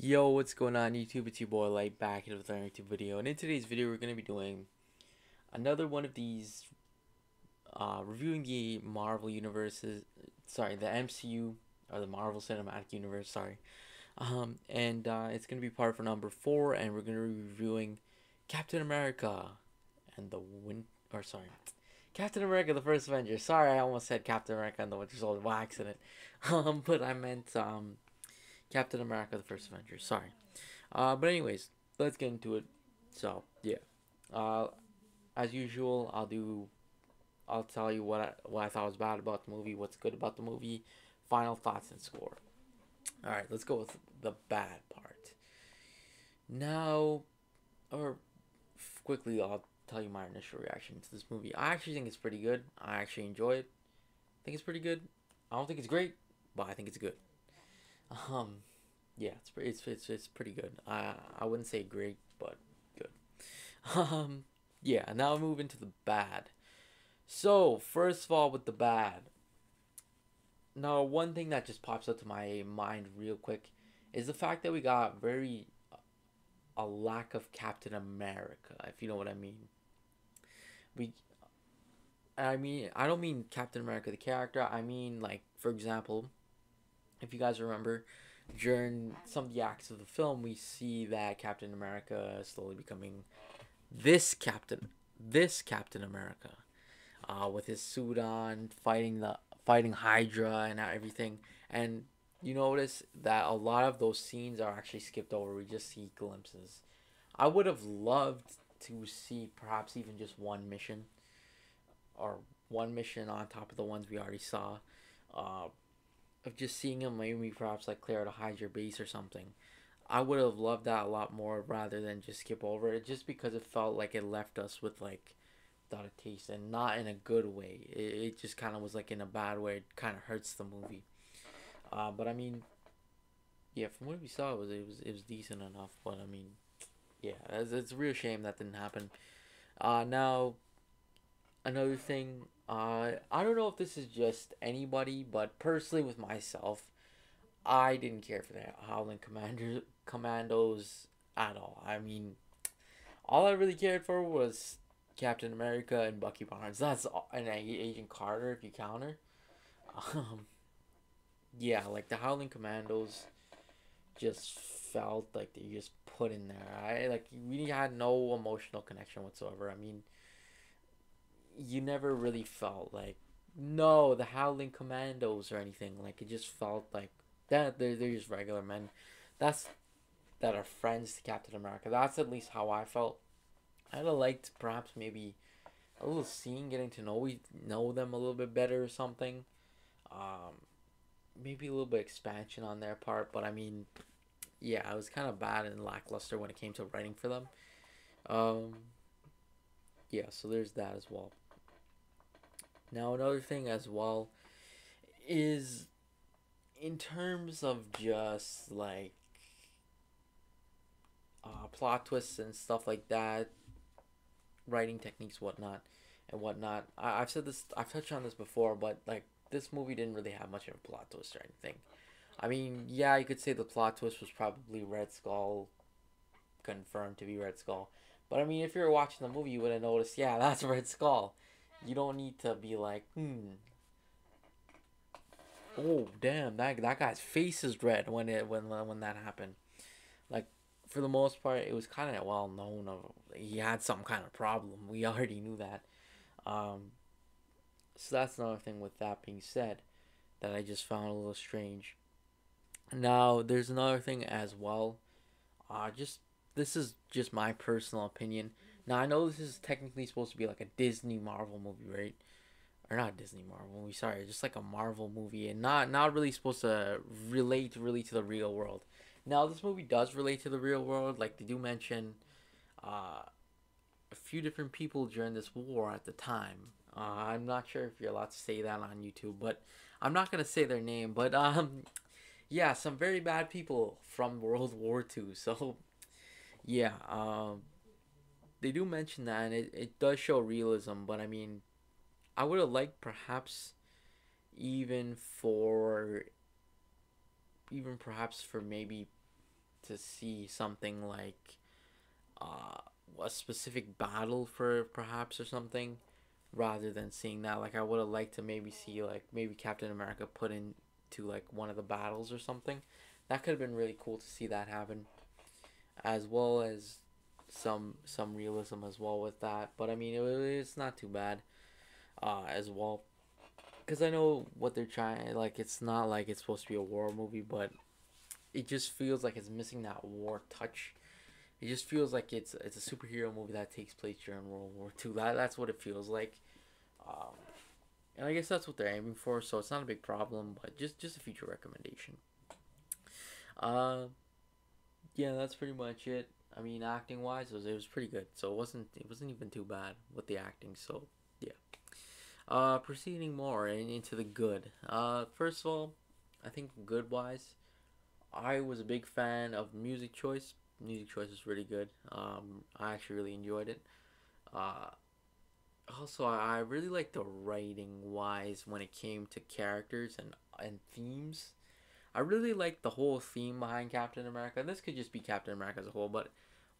Yo, what's going on YouTube? It's your boy Light back here with another YouTube video, and in today's video we're going to be doing another one of these, reviewing the Marvel universes, sorry, the MCU, or the Marvel Cinematic Universe, sorry. And it's going to be part for number 4, and we're going to be reviewing Captain America and the Captain America the First Avenger. Sorry, I almost said Captain America and the Winter Soldier by accident. But I meant, Captain America the First Avenger, sorry. But anyways, let's get into it. So yeah, uh, as usual, I'll tell you what I thought was bad about the movie, what's good about the movie, final thoughts and score. All right, let's go with the bad part. Now, or quickly, I'll tell you my initial reaction to this movie. I actually think it's pretty good. I actually enjoy it. I think it's pretty good. I don't think it's great, but I think it's good. Um, yeah, it's pretty good. I wouldn't say great, but good. Yeah, now move into the bad. So, first of all, with the bad. Now, one thing that just pops up to my mind real quick is the fact that we got a lack of Captain America, if you know what I mean. We I don't mean Captain America the character. I mean, like, for example, if you guys remember, during some of the acts of the film, we see that Captain America is slowly becoming this Captain America, with his suit on, fighting Hydra and everything. And you notice that a lot of those scenes are actually skipped over. We just see glimpses. I would have loved to see perhaps even just one mission, or one mission on top of the ones we already saw. Uh, of just seeing him maybe perhaps like clear out a Hydra base or something. I would have loved that a lot more rather than just skip over it, just because it felt like it left us with like without a taste, and not in a good way. It just kind of was like in a bad way. It kind of hurts the movie. But I mean, yeah, from what we saw, it was decent enough. But I mean, yeah, it's a real shame that didn't happen. Now another thing. I don't know if this is just anybody, but personally with myself, I didn't care for the Howling Commandos at all. I mean, all I really cared for was Captain America and Bucky Barnes. That's all, and Agent Carter if you count her. Um, yeah, like the Howling Commandos just felt like they just put in there. I like we had no emotional connection whatsoever. I mean, you never really felt like no the Howling Commandos or anything. Like it just felt like that they're just regular men. That's that are friends to Captain America. That's at least how I felt. I'd have liked perhaps maybe a little scene getting to know them a little bit better or something. Um, Maybe a little bit expansion on their part, but I mean, yeah, I was kind of bad and lackluster when it came to writing for them. Um, yeah, so there's that as well. Now another thing as well is in terms of just like plot twists and stuff like that, writing techniques, whatnot. I've said this, I've touched on this before, but like this movie didn't really have much of a plot twist or anything. I mean, yeah, you could say the plot twist was probably Red Skull, confirmed to be Red Skull. But I mean, if you were watching the movie, you would have noticed, yeah, that's Red Skull. You don't need to be like, oh damn, that guy's face is red when that happened. Like, for the most part, it was kind of well known of he had some kind of problem. We already knew that. Um, so that's another thing. With that being said, that I just found a little strange. Now, there's another thing as well. Just this is just my personal opinion. Now, I know this is technically supposed to be like a Disney Marvel movie, right? Or not Disney Marvel movie. Sorry, just like a Marvel movie, and not really supposed to relate really to the real world. Now, this movie does relate to the real world. Like they do mention uh, a few different people during this war at the time. I'm not sure if you're allowed to say that on YouTube, but I'm not gonna say their name. But yeah, some very bad people from World War II. So yeah, they do mention that, and it does show realism. But I mean, I would have liked perhaps even for even perhaps for maybe to see something like uh, a specific battle for perhaps or something, rather than seeing that. Like I would have liked to maybe see like maybe Captain America put into like one of the battles or something. That could have been really cool to see that happen, as well as some realism as well with that. But I mean, it's not too bad as well, because I know what they're trying. Like it's not like it's supposed to be a war movie, but it just feels like it's missing that war touch. It just feels like it's a superhero movie that takes place during World War II. That's what it feels like. Um, and I guess that's what they're aiming for, so it's not a big problem, but just a future recommendation. Uh, yeah, that's pretty much it. I mean, acting wise, it was pretty good, so it wasn't even too bad with the acting. So yeah. Proceeding more and into the good. First of all, I think good wise, I was a big fan of music choice. Music choice was really good. I actually really enjoyed it. Uh, Also, I really like the writing wise when it came to characters and themes. I really like the whole theme behind Captain America. This could just be Captain America as a whole, but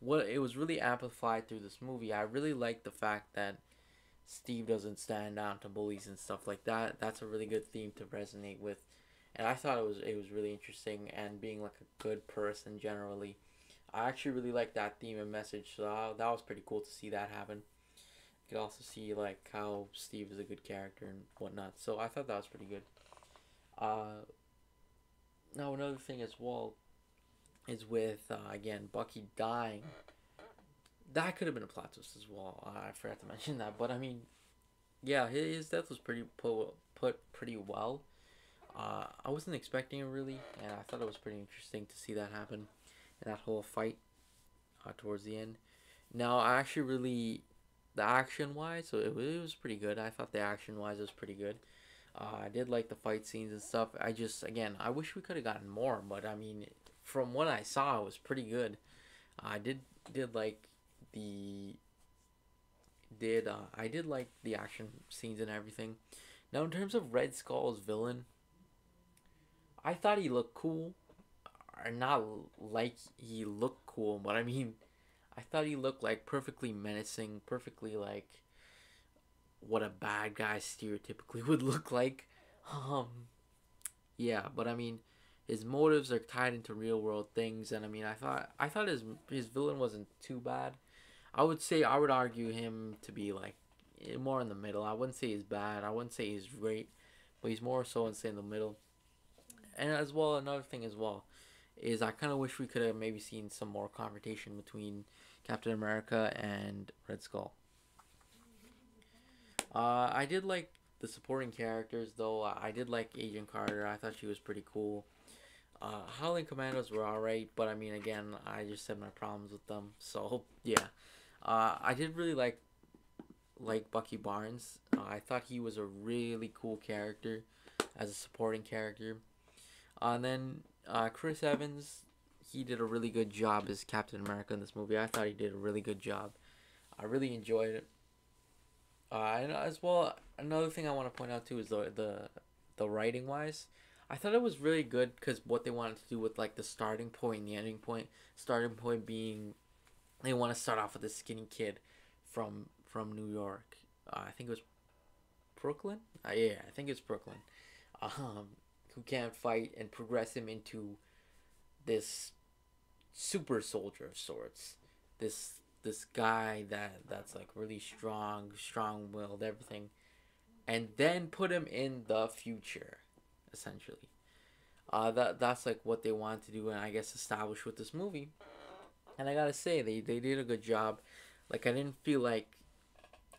what it was really amplified through this movie. I really like the fact that Steve doesn't stand down to bullies and stuff like that. That's a really good theme to resonate with, and I thought it was really interesting. And being like a good person generally, I actually really like that theme and message. So that was pretty cool to see that happen. You could also see like how Steve is a good character and whatnot. So I thought that was pretty good. Uh, Now another thing as well is with again Bucky dying. That could have been a plot twist as well. I forgot to mention that, but I mean, yeah, his death was pretty put pretty well. I wasn't expecting it really, and I thought it was pretty interesting to see that happen in that whole fight towards the end. Now, I actually really, the action wise, so it was pretty good. I thought the action wise was pretty good. I did like the fight scenes and stuff. I just, again, I wish we could have gotten more, but I mean, from what I saw, it was pretty good. I did like the I did like the action scenes and everything. Now, in terms of Red Skull's villain, I thought he looked cool, or not like he looked cool, but I mean, I thought he looked like perfectly menacing, perfectly like what a bad guy stereotypically would look like. Um, yeah, but I mean, his motives are tied into real world things, and I mean, I thought his villain wasn't too bad. I would argue him to be like more in the middle. I wouldn't say he's bad. I wouldn't say he's great, but he's more so in say in the middle. And as well, another thing as well is I kind of wish we could have maybe seen some more confrontation between Captain America and Red Skull. I did like the supporting characters though. I did like Agent Carter. I thought she was pretty cool. Howling Commandos were alright, but I mean, again, I just had my problems with them. So yeah, I did really like Bucky Barnes. I thought he was a really cool character as a supporting character. And then Chris Evans, he did a really good job as Captain America in this movie. I thought he did a really good job. I really enjoyed it. And as well, another thing I want to point out too is the writing wise. I thought it was really good because what they wanted to do with like the starting point and the ending point. Starting point being they want to start off with a skinny kid from New York. I think it was Brooklyn. Yeah, I think it's Brooklyn. Um, who can't fight and progress him into this super soldier of sorts. This guy that's like really strong willed, everything, and then put him in the future, essentially. That's like what they want to do, and I guess establish with this movie. And I gotta say, they did a good job. Like I didn't feel like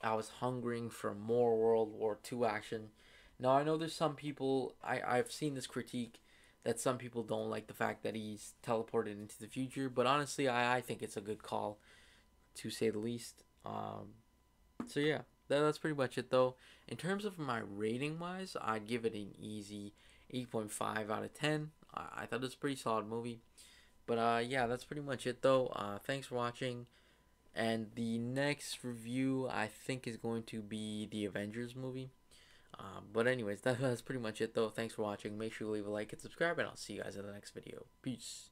I was hungering for more World War II action. Now I know there's some people I've seen this critique that some people don't like the fact that he's teleported into the future, but honestly I think it's a good call to say the least. So yeah, that's pretty much it though. In terms of my rating wise, I'd give it an easy 8.5 out of 10. I thought it was a pretty solid movie. But yeah, that's pretty much it though. Thanks for watching. And the next review I think is going to be the Avengers movie. But anyways, that's pretty much it though. Thanks for watching. Make sure you leave a like and subscribe, and I'll see you guys in the next video. Peace.